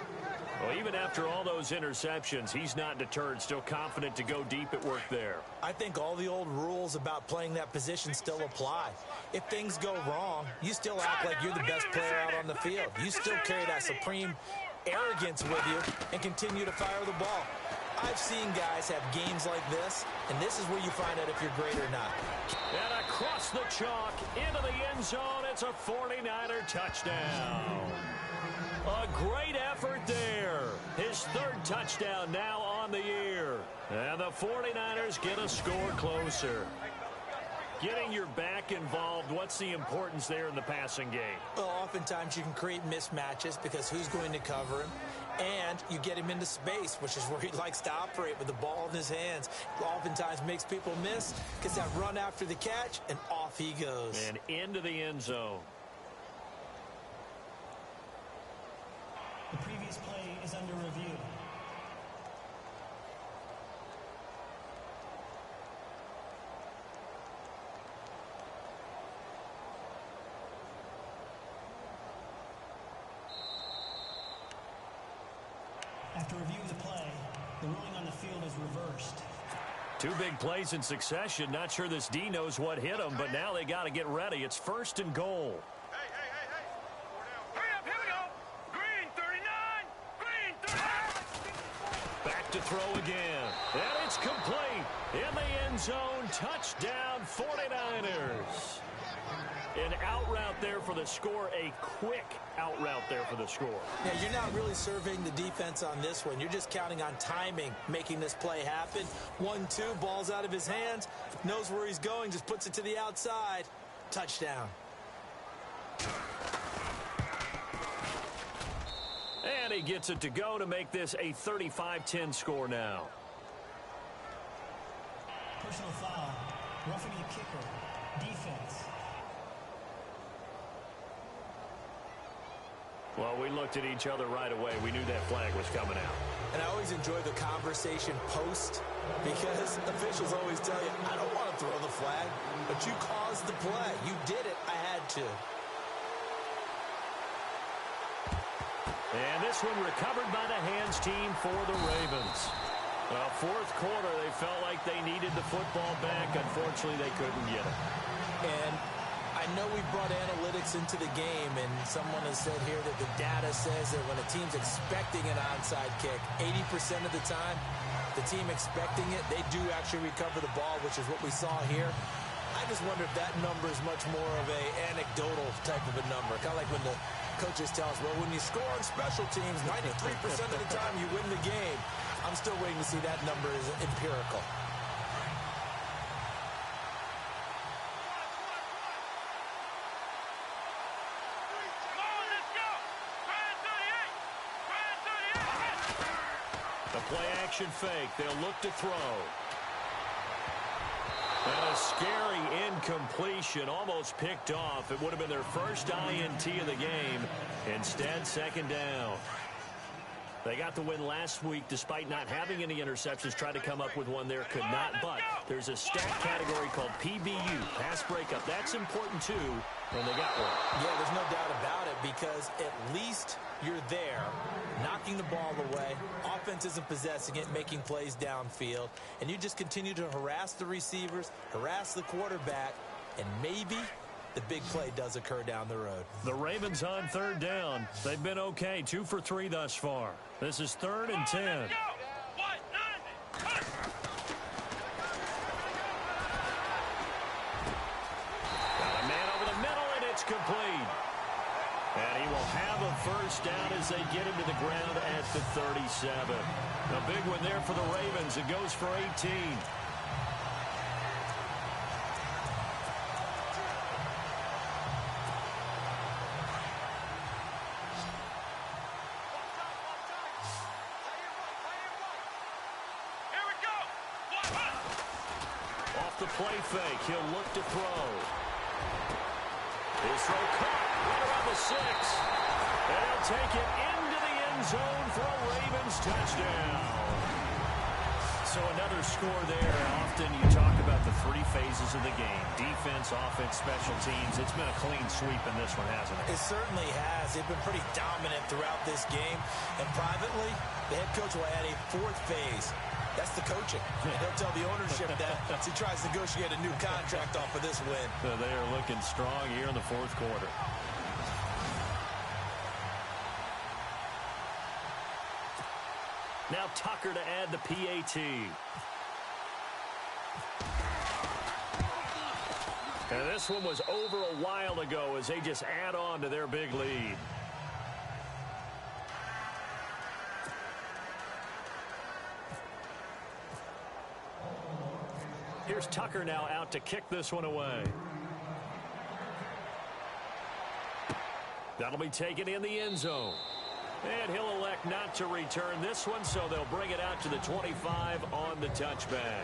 Well, even after all those interceptions, he's not deterred, still confident to go deep at work there. I think all the old rules about playing that position still apply. If things go wrong, you still act like you're the best player out on the field. You still carry that supreme arrogance with you and continue to fire the ball. I've seen guys have games like this, and this is where you find out if you're great or not. And across the chalk, into the end zone, it's a 49er touchdown. A great effort there. His third touchdown now on the year. And the 49ers get a score closer. Getting your back involved, what's the importance there in the passing game? Well, oftentimes you can create mismatches because who's going to cover him? And you get him into space, which is where he likes to operate with the ball in his hands. Oftentimes makes people miss, gets that run after the catch, and off he goes. And into the end zone. The previous play is under review. After reviewing the play, the ruling on the field is reversed. Two big plays in succession. Not sure this D knows what hit him, but now they got to get ready. It's first and goal. Back to throw again. And it's complete. In the end zone, touchdown 49ers. An out route there for the score, a quick out route there for the score. Yeah, you're not really surveying the defense on this one. You're just counting on timing, making this play happen. 1-2, ball's out of his hands, knows where he's going, just puts it to the outside. Touchdown. And he gets it to go to make this a 35-10 score now. Personal foul, roughing the kicker, defense. Well, we looked at each other right away. We knew that flag was coming out. And I always enjoy the conversation post because officials always tell you, I don't want to throw the flag, but you caused the play. You did it. I had to. And this one recovered by the hands team for the Ravens. Fourth quarter, they felt like they needed the football back. Unfortunately, they couldn't get it. And I know we brought analytics into the game, and someone has said here that the data says that when a team's expecting an onside kick, 80% of the time, the team expecting it, they do actually recover the ball, which is what we saw here. I just wonder if that number is much more of a anecdotal type of a number. Kind of like when the coaches tell us, well, when you score on special teams, 93% of the time you win the game. I'm still waiting to see that number is empirical. The play action fake. They'll look to throw. And a scary incompletion, almost picked off. It would have been their first INT of the game. Instead, second down. They got the win last week despite not having any interceptions. Tried to come up with one there, could not. But there's a stat category called PBU, pass breakup. That's important too, and they got one. Yeah, there's no doubt about it because at least you're there, knocking the ball away. Offense isn't possessing it, making plays downfield. And you just continue to harass the receivers, harass the quarterback, and maybe the big play does occur down the road. The Ravens on third down. They've been okay, 2 for 3 thus far. This is 3rd and 10. Got a man over the middle, and it's complete. And he will have a first down as they get him to the ground at the 37. A big one there for the Ravens. It goes for 18. Off the play fake, he'll look to throw. His throw caught right around the 6. And he'll take it into the end zone for a Ravens touchdown. So another score there. Often you talk about the three phases of the game. Defense, offense, special teams. It's been a clean sweep in this one, hasn't it? It certainly has. They've been pretty dominant throughout this game. And privately, the head coach will add a fourth phase. That's the coaching. He'll tell the ownership that as he tries to negotiate a new contract off of this win. So they are looking strong here in the fourth quarter. Now Tucker to add the PAT. And this one was over a while ago as they just add on to their big lead. Here's Tucker now out to kick this one away. That'll be taken in the end zone. And he'll elect not to return this one, so they'll bring it out to the 25 on the touchback.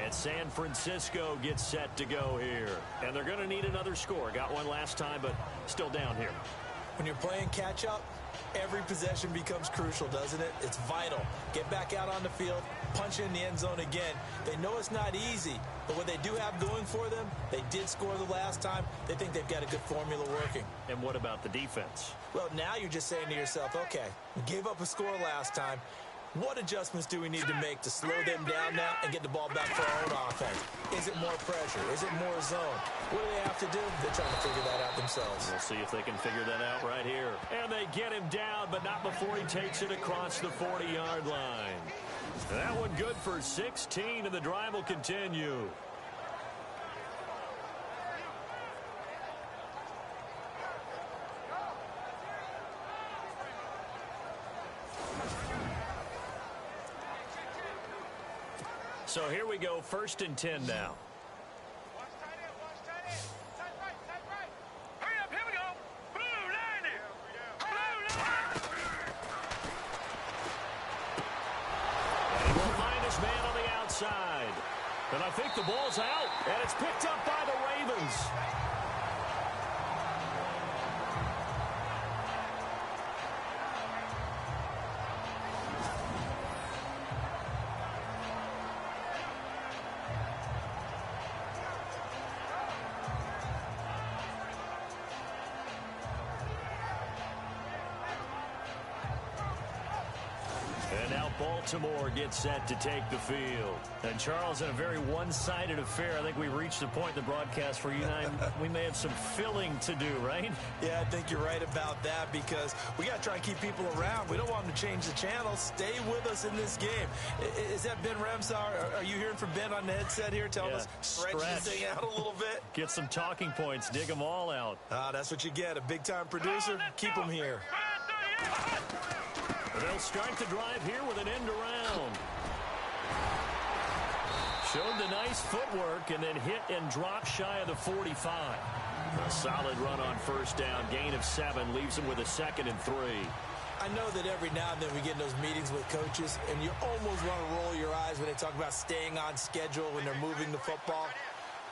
And San Francisco gets set to go here. And they're going to need another score. Got one last time, but still down here. When you're playing catch-up, every possession becomes crucial, doesn't it? It's vital. Get back out on the field, punch in the end zone again. They know it's not easy, but what they do have going for them, they did score the last time. They think they've got a good formula working. And what about the defense? Well, now you're just saying to yourself, okay, we gave up a score last time. What adjustments do we need to make to slow them down now and get the ball back for our own offense? Is it more pressure? Is it more zone? What do they have to do? They're trying to figure that out themselves. We'll see if they can figure that out right here. And they get him down, but not before he takes it across the 40-yard line. That one good for 16, and the drive will continue. So here we go, 1st and 10 now. Watch tight end, watch tight end. Tight right, tight right. Hurry up, here we go. Blue line it. Blue line. And he will find his man on the outside. And I think the ball's out, and it's picked up by the Ravens. And now Baltimore gets set to take the field. And Charles, in a very one-sided affair, I think we've reached the point in the broadcast where you and I, we may have some filling to do, right? Yeah, I think you're right about that because we got to try and keep people around. We don't want them to change the channel. Stay with us in this game. Is that Ben Ramsauer? Are you hearing from Ben on the headset here telling us stretch this thing out a little bit? Get some talking points. Dig them all out. That's what you get. A big-time producer. Keep them here. They'll start the drive here with an end around. Showed the nice footwork and then hit and dropped shy of the 45. A solid run on first down. Gain of 7 leaves him with a 2nd and 3. I know that every now and then we get in those meetings with coaches, and you almost want to roll your eyes when they talk about staying on schedule when they're moving the football.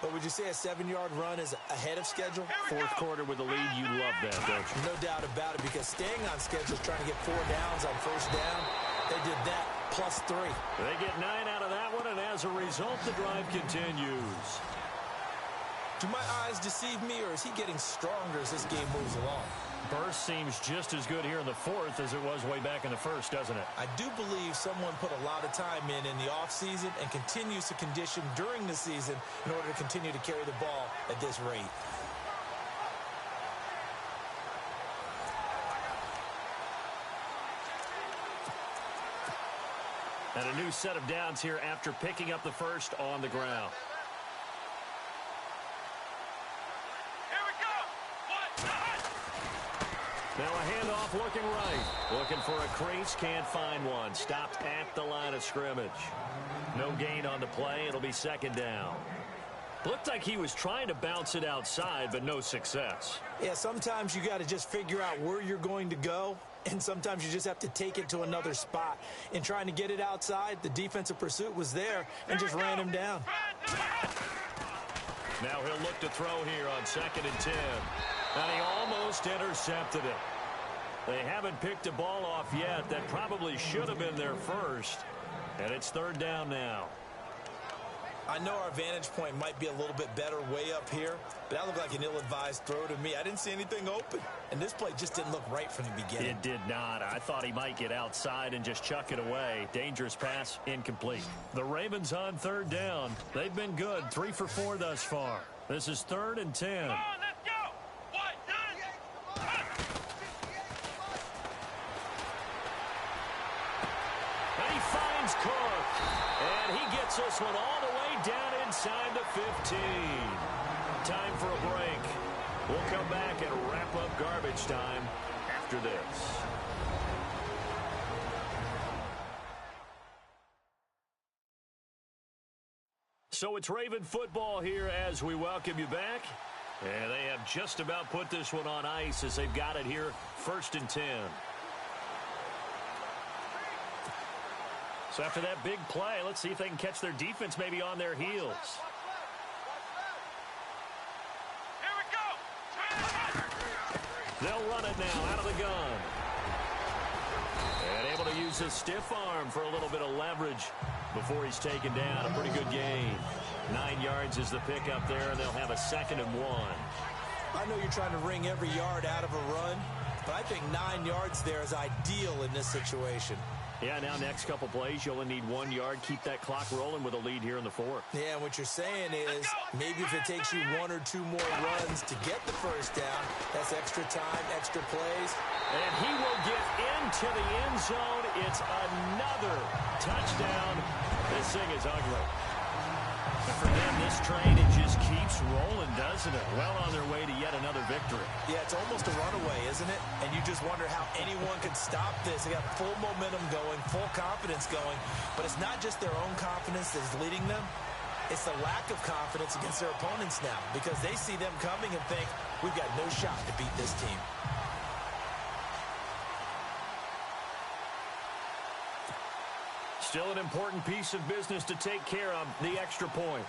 But would you say a 7-yard run is ahead of schedule? Fourth quarter with the lead, you love that, don't you? No doubt about it, because staying on schedule is trying to get 4 downs on first down. They did that plus 3. They get 9 out of that one, and as a result, the drive continues. Do my eyes deceive me, or is he getting stronger as this game moves along? Burst seems just as good here in the fourth as it was way back in the first, doesn't it? I do believe someone put a lot of time in the offseason and continues to condition during the season in order to continue to carry the ball at this rate. And a new set of downs here after picking up the first on the ground. Now a handoff looking right. Looking for a crease, can't find one. Stopped at the line of scrimmage. No gain on the play. It'll be second down. Looked like he was trying to bounce it outside, but no success. Yeah, sometimes you got to just figure out where you're going to go, and sometimes you just have to take it to another spot. In trying to get it outside, the defensive pursuit was there and just ran him down. Now he'll look to throw here on 2nd and 10. And he almost intercepted it. They haven't picked a ball off yet. That probably should have been their first. And it's 3rd down now. I know our vantage point might be a little bit better way up here, but that looked like an ill-advised throw to me. I didn't see anything open, and this play just didn't look right from the beginning. It did not. I thought he might get outside and just chuck it away. Dangerous pass, incomplete. The Ravens on 3rd down. They've been good, 3 for 4 thus far. This is 3rd and 10. Come on, let's go. 1, 2, 3. And he finds Cook. And he gets this one all the way down inside the 15. Time for a break. We'll come back and wrap up garbage time after this. So it's Raven football here as we welcome you back. And they have just about put this one on ice as they've got it here, 1st and 10. So after that big play, let's see if they can catch their defense maybe on their heels. Here we go. They'll run it now out of the gun. And able to use his stiff arm for a little bit of leverage before he's taken down. A pretty good gain. 9 yards is the pickup there, and they'll have a 2nd and 1. I know you're trying to wring every yard out of a run, but I think 9 yards there is ideal in this situation. Yeah, now next couple plays, you only need 1 yard. Keep that clock rolling with a lead here in the 4th. Yeah, and what you're saying is maybe if it takes you 1 or 2 more runs to get the first down, that's extra time, extra plays. And he will get into the end zone. It's another touchdown. This thing is ugly. And for them, this train, it just keeps rolling, doesn't it? Well on their way to yet another victory. Yeah, it's almost a runaway, isn't it? And you just wonder how anyone could stop this. They got full momentum going, full confidence going. But it's not just their own confidence that's leading them. It's the lack of confidence against their opponents now because they see them coming and think, we've got no shot to beat this team. Still an important piece of business to take care of, the extra point.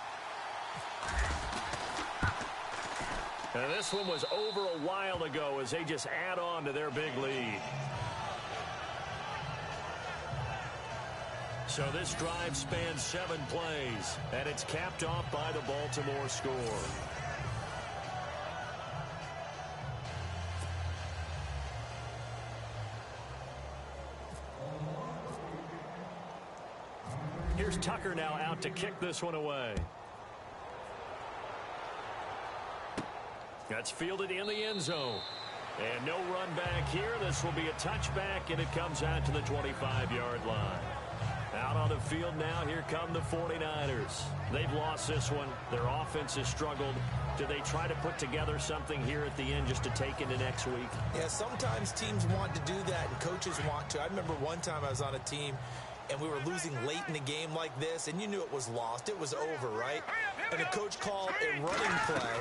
And this one was over a while ago as they just add on to their big lead. So this drive spans 7 plays, and it's capped off by the Baltimore score. Here's Tucker now out to kick this one away. That's fielded in the end zone. And no run back here. This will be a touchback, and it comes out to the 25-yard line. Out on the field now, here come the 49ers. They've lost this one. Their offense has struggled. Do they try to put together something here at the end just to take into next week? Yeah, sometimes teams want to do that, and coaches want to. I remember one time I was on a team, and we were losing late in a game like this, and you knew it was lost. It was over, right? And the coach called a running play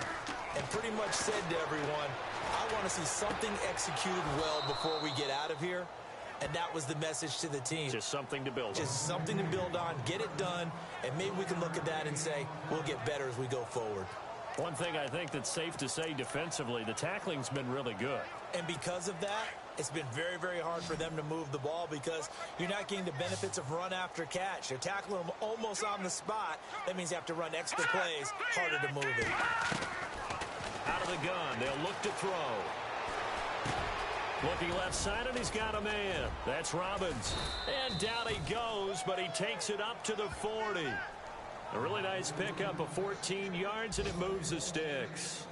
and pretty much said to everyone, I want to see something executed well before we get out of here. And that was the message to the team. Just something to build on. Just something to build on, get it done, and maybe we can look at that and say, we'll get better as we go forward. One thing I think that's safe to say defensively, the tackling's been really good. And because of that, it's been very, very hard for them to move the ball because you're not getting the benefits of run after catch. They're tackling them almost on the spot. That means you have to run extra plays, harder to move it. Out of the gun, they'll look to throw. Looking left side, and he's got a man. That's Robbins. And down he goes, but he takes it up to the 40. A really nice pickup of 14 yards, and it moves the sticks.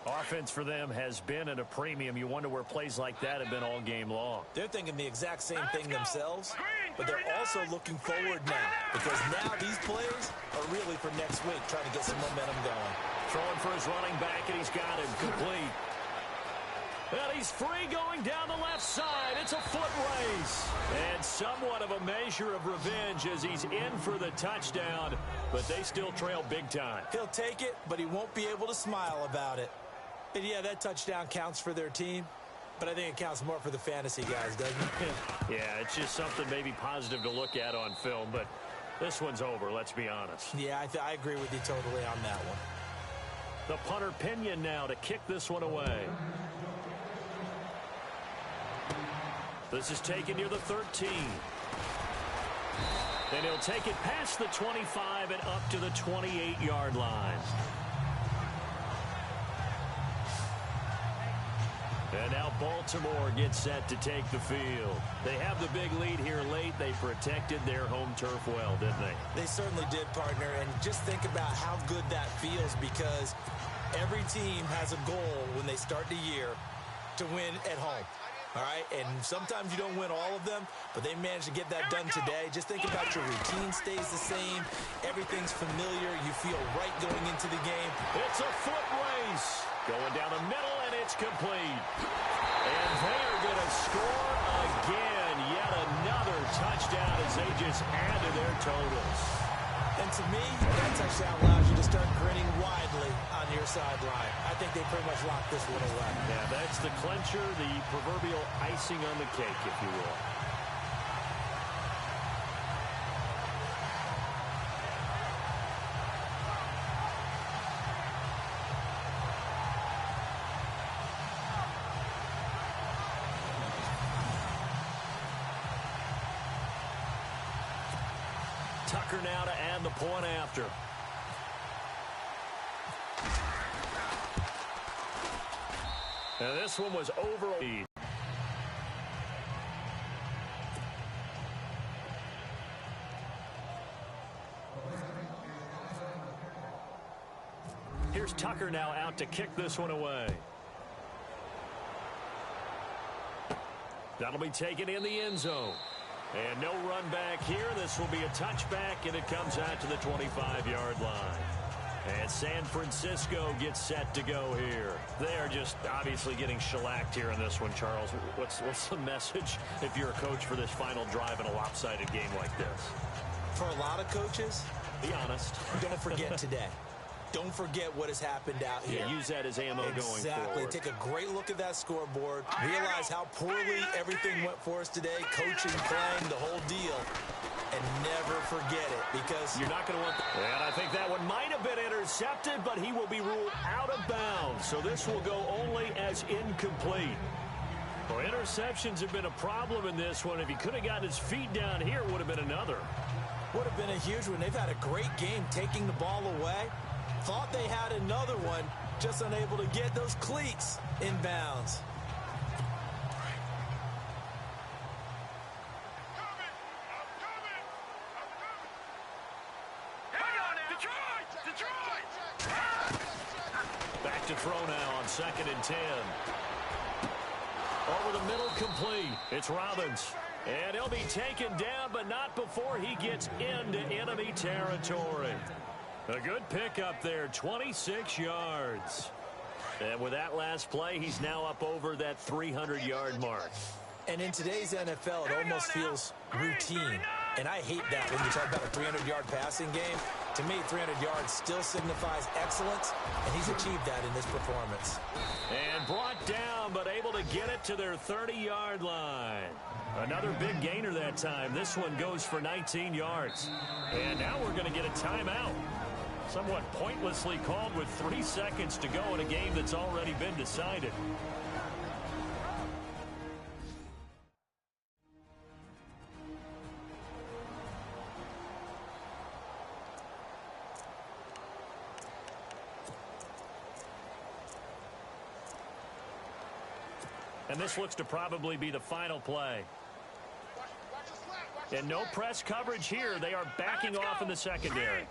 Offense for them has been at a premium. You wonder where plays like that have been all game long. They're thinking the exact same thing themselves, but they're also looking forward now because now these plays are really for next week, trying to get some momentum going. Throwing for his running back, and he's got him complete. And he's free going down the left side. It's a foot race. And somewhat of a measure of revenge as he's in for the touchdown, but they still trail big time. He'll take it, but he won't be able to smile about it. And yeah, that touchdown counts for their team, but I think it counts more for the fantasy guys, doesn't it? Yeah, it's just something maybe positive to look at on film, but this one's over, let's be honest. Yeah, I agree with you totally on that one. The punter Pinion now to kick this one away. This is taken near the 13. And he'll take it past the 25 and up to the 28-yard line. And now Baltimore gets set to take the field. They have the big lead here late. They protected their home turf well, didn't they? They certainly did, partner. And just think about how good that feels, because every team has a goal when they start the year to win at home. All right, and sometimes you don't win all of them, but they managed to get that done today. Just think about your routine stays the same. Everything's familiar. You feel right going into the game. It's a foot race. Going down the middle, and it's complete. And they are going to score again. Yet another touchdown as they just add to their totals. And to me, that touchdown allows you to start grinning widely on your sideline. I think they pretty much locked this one away. Yeah, that's the clincher, the proverbial icing on the cake, if you will. Tucker now to add the point after. And this one was over. Here's Tucker now out to kick this one away. That'll be taken in the end zone. And no run back here. This will be a touchback, and it comes out to the 25-yard line. And San Francisco gets set to go here. They are just obviously getting shellacked here in this one, Charles. What's the message if you're a coach for this final drive in a lopsided game like this? For a lot of coaches, be honest. Don't forget today. Don't forget what has happened out here. Yeah, use that as ammo going forward. Exactly. Take a great look at that scoreboard. Realize how poorly everything went for us today. Coaching, playing, the whole deal. And never forget it, because you're not going to want that. And I think that one might have been intercepted, but he will be ruled out of bounds. So this will go only as incomplete. Well, interceptions have been a problem in this one. If he could have gotten his feet down here, it would have been another. Would have been a huge one. They've had a great game taking the ball away. Thought they had another one, just unable to get those cleats in bounds. Back to throw now on 2nd and 10. Over the middle, complete. It's Robbins. And he'll be taken down, but not before he gets into enemy territory. A good pickup there, 26 yards. And with that last play, he's now up over that 300-yard mark. And in today's NFL, it almost feels routine. And I hate that when you talk about a 300-yard passing game. To me, 300 yards still signifies excellence, and he's achieved that in this performance. And brought down, but able to get it to their 30-yard line. Another big gainer that time. This one goes for 19 yards. And now we're going to get a timeout. Somewhat pointlessly called with 3 seconds to go in a game that's already been decided. And this looks to probably be the final play. And no press coverage here. They are backing off in the secondary.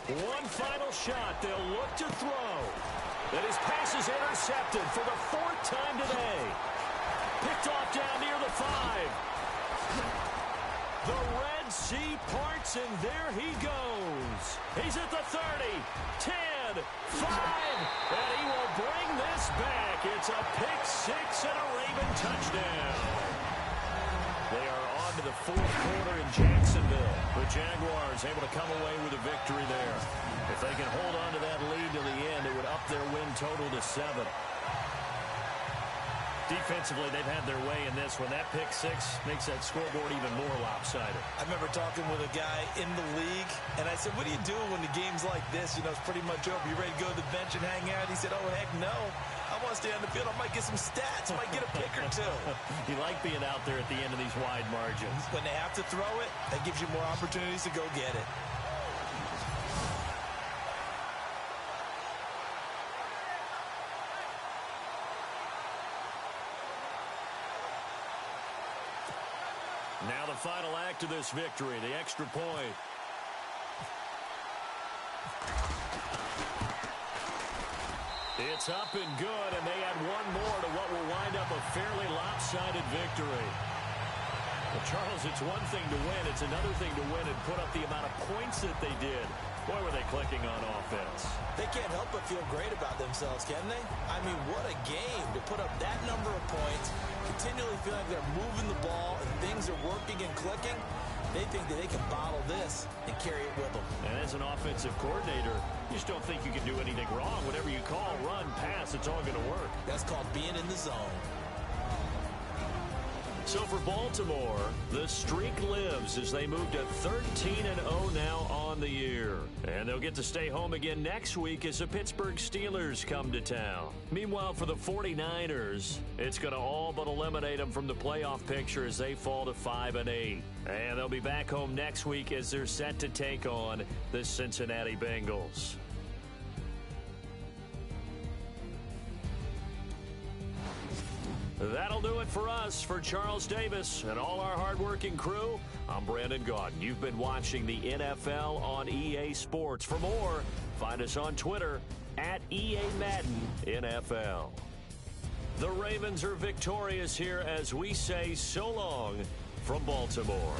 One final shot. They'll look to throw. And his pass is intercepted for the 4th time today. Picked off down near the 5. The Red Sea parts, and there he goes. He's at the 30, 10, good. 5, and he will bring this back. It's a pick six and a Raven touchdown. They are on to the fourth quarter in Jacksonville. The Jaguars able to come away with a victory there. If they can hold on to that lead to the end, it would up their win total to 7. Defensively, they've had their way in this one. That pick six makes that scoreboard even more lopsided. I remember talking with a guy in the league, and I said, what do you do when the game's like this? You know, it's pretty much over. You ready to go to the bench and hang out? He said, oh, heck no. I want to stay on the field. I might get some stats. I might get a pick or two. You like being out there at the end of these wide margins. When they have to throw it, that gives you more opportunities to go get it. Now the final act of this victory, the extra point. It's up and good, and they add one more to what will wind up a fairly lopsided victory. Well, Charles, it's one thing to win. It's another thing to win and put up the amount of points that they did. Boy, were they clicking on offense. They can't help but feel great about themselves, can they? I mean, what a game to put up that number of points, continually feel like they're moving the ball and things are working and clicking. They think that they can bottle this and carry it with them. And as an offensive coordinator, you just don't think you can do anything wrong. Whatever you call, run, pass, it's all going to work. That's called being in the zone. So for Baltimore, the streak lives as they move to 13-0 now on the year. And they'll get to stay home again next week as the Pittsburgh Steelers come to town. Meanwhile, for the 49ers, it's going to all but eliminate them from the playoff picture as they fall to 5-8. And they'll be back home next week as they're set to take on the Cincinnati Bengals. That'll do it for us. For Charles Davis and all our hardworking crew, I'm Brandon Gaudin. You've been watching the NFL on EA Sports. For more, find us on Twitter at EA Madden NFL. The Ravens are victorious here as we say so long from Baltimore.